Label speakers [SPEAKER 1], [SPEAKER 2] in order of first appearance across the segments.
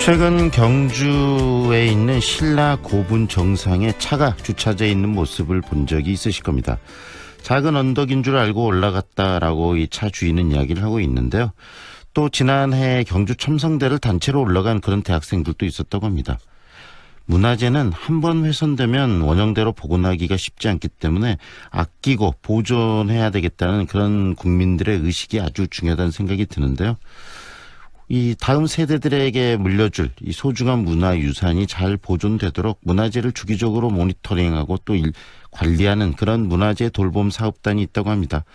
[SPEAKER 1] 최근 경주에 있는 신라 고분 정상에 차가 주차되어 있는 모습을 본 적이 있으실 겁니다. 작은 언덕인 줄 알고 올라갔다라고 이 차 주인은 이야기를 하고 있는데요. 또 지난해 경주 첨성대를 단체로 올라간 그런 대학생들도 있었다고 합니다. 문화재는 한 번 훼손되면 원형대로 복원하기가 쉽지 않기 때문에 아끼고 보존해야 되겠다는 그런 국민들의 의식이 아주 중요하다는 생각이 드는데요. 이 다음 세대들에게 물려줄 이 소중한 문화유산이 잘 보존되도록 문화재를 주기적으로 모니터링하고 또 관리하는 그런 문화재 돌봄 사업단이 있다고 합니다.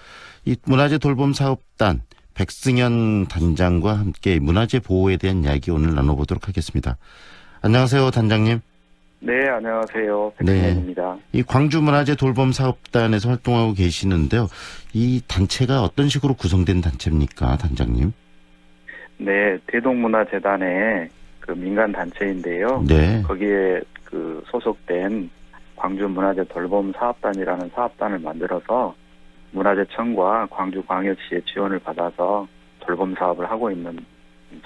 [SPEAKER 1] 이 문화재 돌봄 사업단 백승현 단장과 함께 문화재 보호에 대한 이야기 오늘 나눠보도록 하겠습니다. 안녕하세요, 단장님.
[SPEAKER 2] 네, 안녕하세요. 백승현입니다.
[SPEAKER 1] 이 광주 문화재 돌봄 사업단에서 활동하고 계시는데요. 이 단체가 어떤 식으로 구성된 단체입니까, 단장님?
[SPEAKER 2] 네, 대동문화재단의 그 민간 단체인데요.
[SPEAKER 1] 네.
[SPEAKER 2] 거기에 그 소속된 광주 문화재 돌봄 사업단이라는 사업단을 만들어서 문화재청과 광주광역시의 지원을 받아서 돌봄 사업을 하고 있는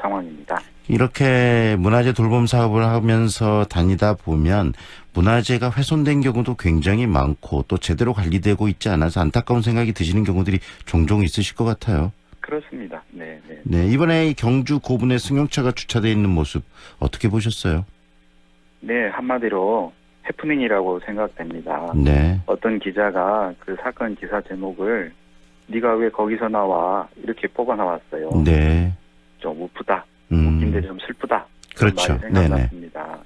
[SPEAKER 2] 상황입니다.
[SPEAKER 1] 이렇게 문화재 돌봄 사업을 하면서 다니다 보면 문화재가 훼손된 경우도 굉장히 많고 또 제대로 관리되고 있지 않아서 안타까운 생각이 드시는 경우들이 종종 있으실 것 같아요.
[SPEAKER 2] 그렇습니다. 네, 네.
[SPEAKER 1] 네, 이번에 이 경주 고분에 승용차가 주차되어 있는 모습 어떻게 보셨어요?
[SPEAKER 2] 네, 한마디로 해프닝이라고 생각됩니다.
[SPEAKER 1] 네.
[SPEAKER 2] 어떤 기자가 그 사건 기사 제목을 네가 왜 거기서 나와 이렇게 뽑아 나왔어요.
[SPEAKER 1] 네.
[SPEAKER 2] 좀 우프다. 웃긴데 좀 슬프다.
[SPEAKER 1] 그렇죠.
[SPEAKER 2] 말이 생각났습니다.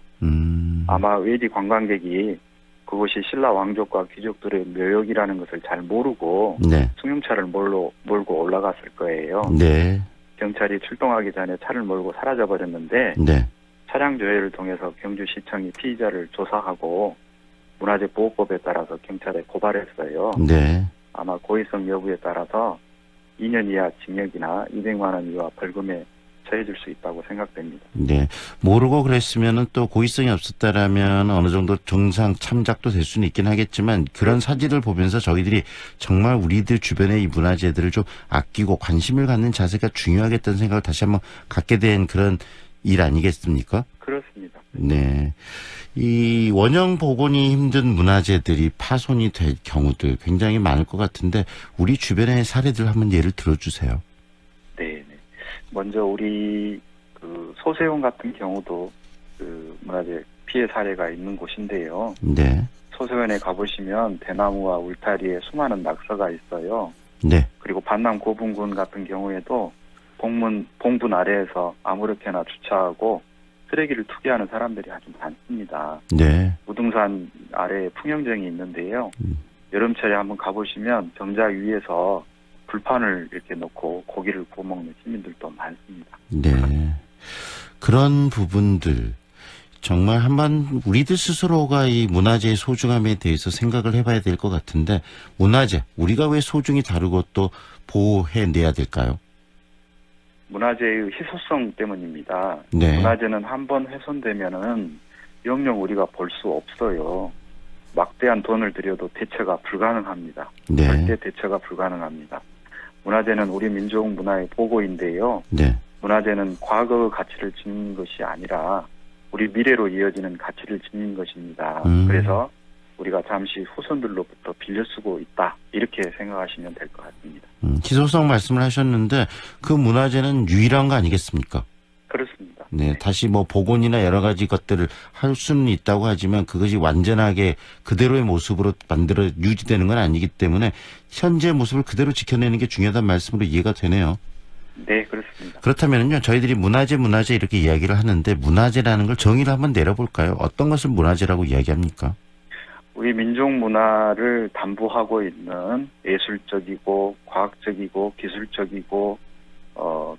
[SPEAKER 2] 아마 외지 관광객이 그곳이 신라 왕족과 귀족들의 묘역이라는 것을 잘 모르고
[SPEAKER 1] 네.
[SPEAKER 2] 승용차를 몰고 올라갔을 거예요.
[SPEAKER 1] 네.
[SPEAKER 2] 경찰이 출동하기 전에 차를 몰고 사라져 버렸는데
[SPEAKER 1] 네.
[SPEAKER 2] 차량 조회를 통해서 경주시청이 피의자를 조사하고 문화재보호법에 따라서 경찰에 고발했어요.
[SPEAKER 1] 네.
[SPEAKER 2] 아마 고의성 여부에 따라서 2년 이하 징역이나 200만 원 이하 벌금에 처해질 수 있다고 생각됩니다.
[SPEAKER 1] 네. 모르고 그랬으면은 또 고의성이 없었다라면 어느 정도 정상 참작도 될 수는 있긴 하겠지만 그런 사실을 보면서 저희들이 정말 우리들 주변의 이 문화재들을 좀 아끼고 관심을 갖는 자세가 중요하겠다는 생각을 다시 한번 갖게 된 그런 일 아니겠습니까?
[SPEAKER 2] 그렇습니다.
[SPEAKER 1] 네. 이 원형 복원이 힘든 문화재들이 파손이 될 경우들 굉장히 많을 것 같은데 우리 주변의 사례들 한번 예를 들어주세요.
[SPEAKER 2] 네. 먼저 우리 그 소세원 같은 경우도 그 문화재 피해 사례가 있는 곳인데요.
[SPEAKER 1] 네.
[SPEAKER 2] 소세원에 가보시면 대나무와 울타리에 수많은 낙서가 있어요.
[SPEAKER 1] 네.
[SPEAKER 2] 그리고 반남 고분군 같은 경우에도 봉분 아래에서 아무렇게나 주차하고 쓰레기를 투기하는 사람들이 아주 많습니다.
[SPEAKER 1] 네.
[SPEAKER 2] 무등산 아래에 풍영정이 있는데요. 여름철에 한번 가보시면 정작 위에서 불판을 이렇게 놓고 고기를 구워 먹는 시민들도 많습니다.
[SPEAKER 1] 네. 그런 부분들 정말 한번 우리들 스스로가 이 문화재의 소중함에 대해서 생각을 해봐야 될 것 같은데 문화재 우리가 왜 소중히 다루고 또 보호해내야 될까요?
[SPEAKER 2] 문화재의 희소성 때문입니다.
[SPEAKER 1] 네.
[SPEAKER 2] 문화재는 한번 훼손되면은 영영 우리가 볼 수 없어요. 막대한 돈을 들여도 대처가 불가능합니다.
[SPEAKER 1] 네.
[SPEAKER 2] 절대 대처가 불가능합니다. 문화재는 우리 민족 문화의 보고인데요.
[SPEAKER 1] 네.
[SPEAKER 2] 문화재는 과거의 가치를 지니는 것이 아니라 우리 미래로 이어지는 가치를 지니는 것입니다. 그래서 우리가 잠시 후손들로부터 빌려 쓰고 있다. 이렇게 생각하시면 될 것 같습니다.
[SPEAKER 1] 희소성 말씀을 하셨는데 그 문화재는 유일한 거 아니겠습니까?
[SPEAKER 2] 그렇습니다.
[SPEAKER 1] 네. 다시 뭐 복원이나 여러 가지 것들을 할 수는 있다고 하지만 그것이 완전하게 그대로의 모습으로 만들어 유지되는 건 아니기 때문에 현재 모습을 그대로 지켜내는 게 중요하다는 말씀으로 이해가 되네요.
[SPEAKER 2] 네, 그렇습니다.
[SPEAKER 1] 그렇다면요, 저희들이 문화재 이렇게 이야기를 하는데 문화재라는 걸 정의를 한번 내려볼까요? 어떤 것을 문화재라고 이야기합니까?
[SPEAKER 2] 우리 민족 문화를 담보하고 있는 예술적이고 과학적이고 기술적이고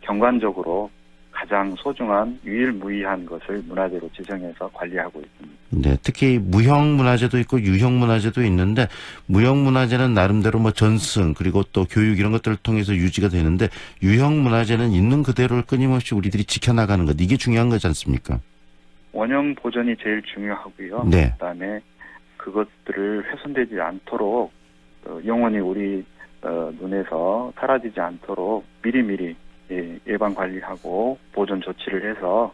[SPEAKER 2] 경관적으로 가장 소중한 유일무이한 것을 문화재로 지정해서 관리하고 있습니다.
[SPEAKER 1] 네, 특히 무형 문화재도 있고 유형 문화재도 있는데 무형 문화재는 나름대로 뭐 전승 그리고 또 교육 이런 것들을 통해서 유지가 되는데 유형 문화재는 있는 그대로를 끊임없이 우리들이 지켜나가는 것 이게 중요한 거지 않습니까?
[SPEAKER 2] 원형 보존이 제일 중요하고요.
[SPEAKER 1] 네.
[SPEAKER 2] 그다음에 그것들을 훼손되지 않도록 영원히 우리 눈에서 사라지지 않도록 미리미리 예방 관리하고 보존 조치를 해서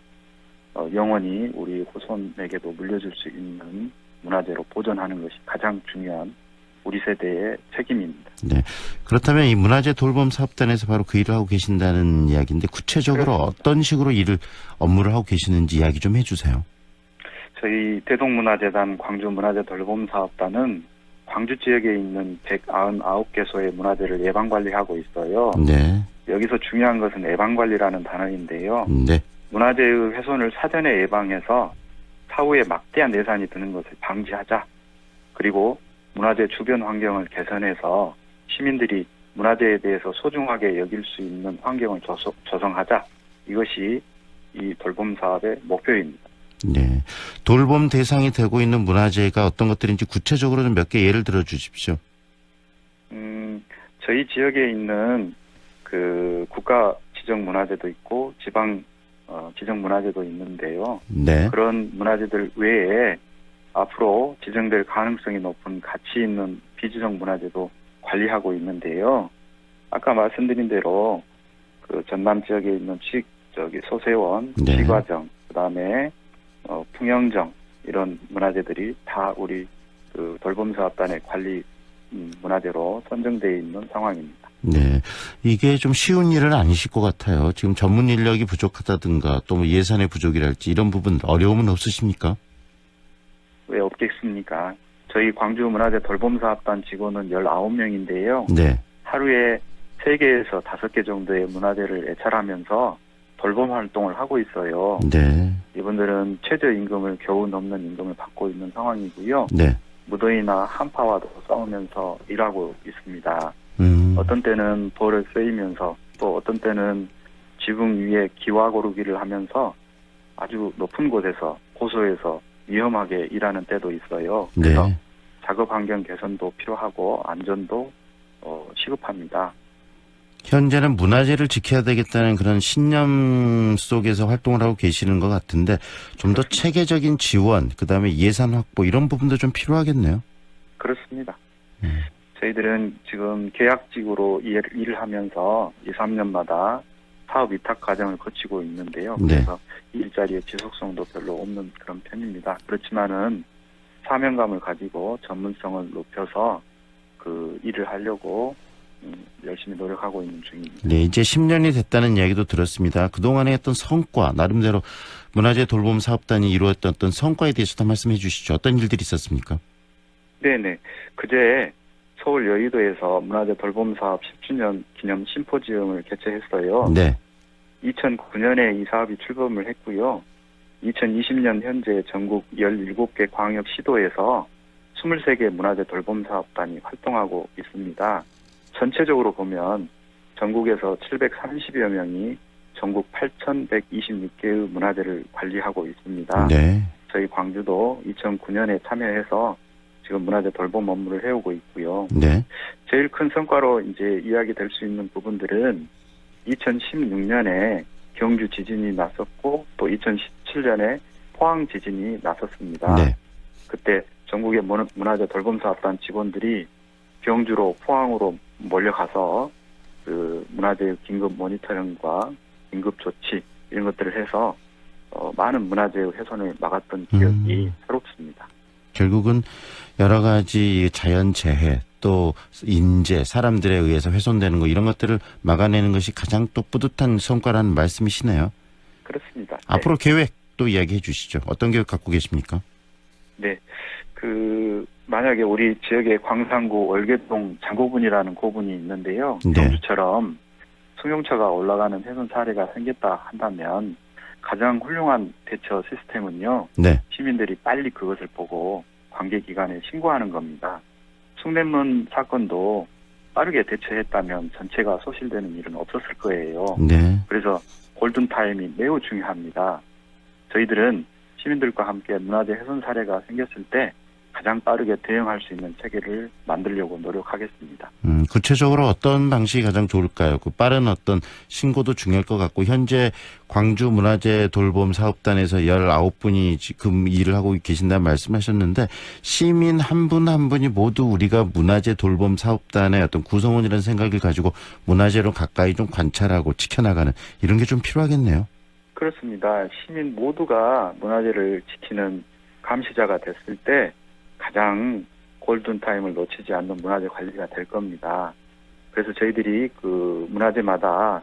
[SPEAKER 2] 영원히 우리 후손에게도 물려줄 수 있는 문화재로 보존하는 것이 가장 중요한 우리 세대의 책임입니다.
[SPEAKER 1] 네. 그렇다면 이 문화재 돌봄 사업단에서 바로 그 일을 하고 계신다는 이야기인데 구체적으로
[SPEAKER 2] 그렇습니다.
[SPEAKER 1] 어떤 식으로 업무를 하고 계시는지 이야기 좀 해주세요.
[SPEAKER 2] 저희 대동문화재단 광주문화재 돌봄 사업단은 광주 지역에 있는 199개소의 문화재를 예방관리하고 있어요.
[SPEAKER 1] 네.
[SPEAKER 2] 여기서 중요한 것은 예방관리라는 단어인데요.
[SPEAKER 1] 네.
[SPEAKER 2] 문화재의 훼손을 사전에 예방해서 사후에 막대한 예산이 드는 것을 방지하자. 그리고 문화재 주변 환경을 개선해서 시민들이 문화재에 대해서 소중하게 여길 수 있는 환경을 조성하자. 이것이 이 돌봄 사업의 목표입니다.
[SPEAKER 1] 네. 돌봄 대상이 되고 있는 문화재가 어떤 것들인지 구체적으로 좀 몇 개 예를 들어 주십시오.
[SPEAKER 2] 저희 지역에 있는 그 국가 지정 문화재도 있고 지방 지정 문화재도 있는데요.
[SPEAKER 1] 네.
[SPEAKER 2] 그런 문화재들 외에 앞으로 지정될 가능성이 높은 가치 있는 비지정 문화재도 관리하고 있는데요. 아까 말씀드린 대로 그 전남 지역에 있는 소세원,
[SPEAKER 1] 네.
[SPEAKER 2] 시과정, 그다음에 풍영정 이런 문화재들이 다 우리 그 돌봄사업단의 관리 문화재로 선정되어 있는 상황입니다.
[SPEAKER 1] 네. 이게 좀 쉬운 일은 아니실 것 같아요. 지금 전문 인력이 부족하다든가 또 뭐 예산의 부족이랄지 이런 부분 어려움은 없으십니까?
[SPEAKER 2] 왜 없겠습니까? 저희 광주문화재 돌봄사업단 직원은 19명인데요.
[SPEAKER 1] 네.
[SPEAKER 2] 하루에 3개에서 5개 정도의 문화재를 애찰하면서 돌봄 활동을 하고 있어요.
[SPEAKER 1] 네.
[SPEAKER 2] 이분들은 최저임금을 겨우 넘는 임금을 받고 있는 상황이고요.
[SPEAKER 1] 네.
[SPEAKER 2] 무더위나 한파와도 싸우면서 일하고 있습니다. 어떤 때는 벌을 쐬이면서 또 어떤 때는 지붕 위에 기와 고르기를 하면서 아주 높은 곳에서 고소해서 위험하게 일하는 때도 있어요. 그래서
[SPEAKER 1] 네.
[SPEAKER 2] 작업 환경 개선도 필요하고 안전도 시급합니다.
[SPEAKER 1] 현재는 문화재를 지켜야 되겠다는 그런 신념 속에서 활동을 하고 계시는 것 같은데 좀 더 체계적인 지원, 그다음에 예산 확보 이런 부분도 좀 필요하겠네요.
[SPEAKER 2] 그렇습니다. 저희들은 지금 계약직으로 일을 하면서 2, 3년마다 사업 위탁 과정을 거치고 있는데요. 그래서 일자리의 지속성도 별로 없는 그런 편입니다. 그렇지만은 사명감을 가지고 전문성을 높여서 그 일을 하려고 열심히 노력하고 있는 중입니다.
[SPEAKER 1] 네, 이제 10년이 됐다는 이야기도 들었습니다. 그동안의 어떤 성과, 나름대로 문화재 돌봄 사업단이 이루었던 어떤 성과에 대해서도 말씀해 주시죠. 어떤 일들이 있었습니까?
[SPEAKER 2] 네네. 그제 서울 여의도에서 문화재 돌봄 사업 10주년 기념 심포지엄을 개최했어요.
[SPEAKER 1] 네.
[SPEAKER 2] 2009년에 이 사업이 출범을 했고요. 2020년 현재 전국 17개 광역 시도에서 23개 문화재 돌봄 사업단이 활동하고 있습니다. 전체적으로 보면 전국에서 730여 명이 전국 8,126개의 문화재를 관리하고 있습니다.
[SPEAKER 1] 네.
[SPEAKER 2] 저희 광주도 2009년에 참여해서 지금 문화재 돌봄 업무를 해오고 있고요.
[SPEAKER 1] 네.
[SPEAKER 2] 제일 큰 성과로 이제 이야기될 수 있는 부분들은 2016년에 경주 지진이 났었고 또 2017년에 포항 지진이 났었습니다.
[SPEAKER 1] 네.
[SPEAKER 2] 그때 전국의 문화재 돌봄 사업단 직원들이 경주로 포항으로 몰려가서 그 문화재 긴급 모니터링과 긴급 조치 이런 것들을 해서 많은 문화재의 훼손을 막았던 기억이 새롭습니다.
[SPEAKER 1] 결국은 여러 가지 자연재해 또 인재, 사람들에 의해서 훼손되는 거 이런 것들을 막아내는 것이 가장 또 뿌듯한 성과라는 말씀이시네요.
[SPEAKER 2] 그렇습니다.
[SPEAKER 1] 앞으로 계획 또 이야기해 주시죠. 어떤 계획 갖고 계십니까?
[SPEAKER 2] 네. 만약에 우리 지역에 광산구 월계동 장고분이라는 고분이 있는데요.
[SPEAKER 1] 네.
[SPEAKER 2] 경주처럼 승용차가 올라가는 훼손 사례가 생겼다 한다면 가장 훌륭한 대처 시스템은요.
[SPEAKER 1] 네.
[SPEAKER 2] 시민들이 빨리 그것을 보고 관계기관에 신고하는 겁니다. 숭례문 사건도 빠르게 대처했다면 전체가 소실되는 일은 없었을 거예요.
[SPEAKER 1] 네.
[SPEAKER 2] 그래서 골든타임이 매우 중요합니다. 저희들은 시민들과 함께 문화재 훼손 사례가 생겼을 때 가장 빠르게 대응할 수 있는 체계를 만들려고 노력하겠습니다.
[SPEAKER 1] 구체적으로 어떤 방식이 가장 좋을까요? 그 빠른 어떤 신고도 중요할 것 같고 현재 광주 문화재 돌봄 사업단에서 19분이 지금 일을 하고 계신다는 말씀하셨는데 시민 한 분 한 분이 모두 우리가 문화재 돌봄 사업단의 어떤 구성원이라는 생각을 가지고 문화재로 가까이 좀 관찰하고 지켜나가는 이런 게 좀 필요하겠네요.
[SPEAKER 2] 그렇습니다. 시민 모두가 문화재를 지키는 감시자가 됐을 때 가장 골든타임을 놓치지 않는 문화재 관리가 될 겁니다. 그래서 저희들이 그 문화재마다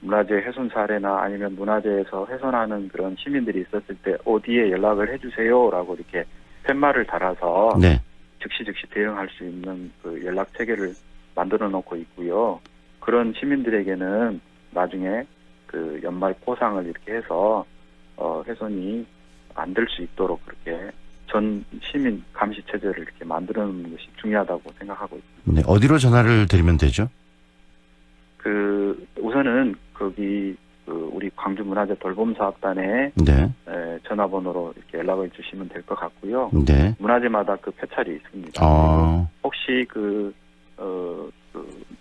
[SPEAKER 2] 문화재 훼손 사례나 아니면 문화재에서 훼손하는 그런 시민들이 있었을 때 어디에 연락을 해주세요라고 이렇게 팻말을 달아서
[SPEAKER 1] 네.
[SPEAKER 2] 즉시 대응할 수 있는 그 연락 체계를 만들어 놓고 있고요. 그런 시민들에게는 나중에 그 연말 포상을 이렇게 해서 훼손이 안 될 수 있도록 그렇게 전 시민 감시 체제를 이렇게 만들어 놓는 것이 중요하다고 생각하고 있습니다.
[SPEAKER 1] 네. 어디로 전화를 드리면 되죠?
[SPEAKER 2] 그 우선은 거기 그 우리 광주 문화재 돌봄 사업단에
[SPEAKER 1] 네.
[SPEAKER 2] 전화번호로 이렇게 연락을 주시면 될 것 같고요.
[SPEAKER 1] 네.
[SPEAKER 2] 문화재마다 그 표찰이 있습니다.
[SPEAKER 1] 아,
[SPEAKER 2] 혹시 그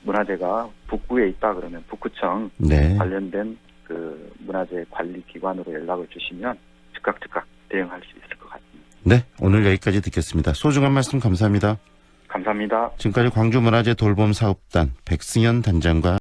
[SPEAKER 2] 문화재가 북구에 있다 그러면 북구청
[SPEAKER 1] 네.
[SPEAKER 2] 관련된 그 문화재 관리 기관으로 연락을 주시면 즉각 대응할 수 있을 것 같습니다.
[SPEAKER 1] 네. 오늘 여기까지 듣겠습니다. 소중한 말씀 감사합니다.
[SPEAKER 2] 감사합니다.
[SPEAKER 1] 지금까지 광주문화재 돌봄 사업단 백승현 단장과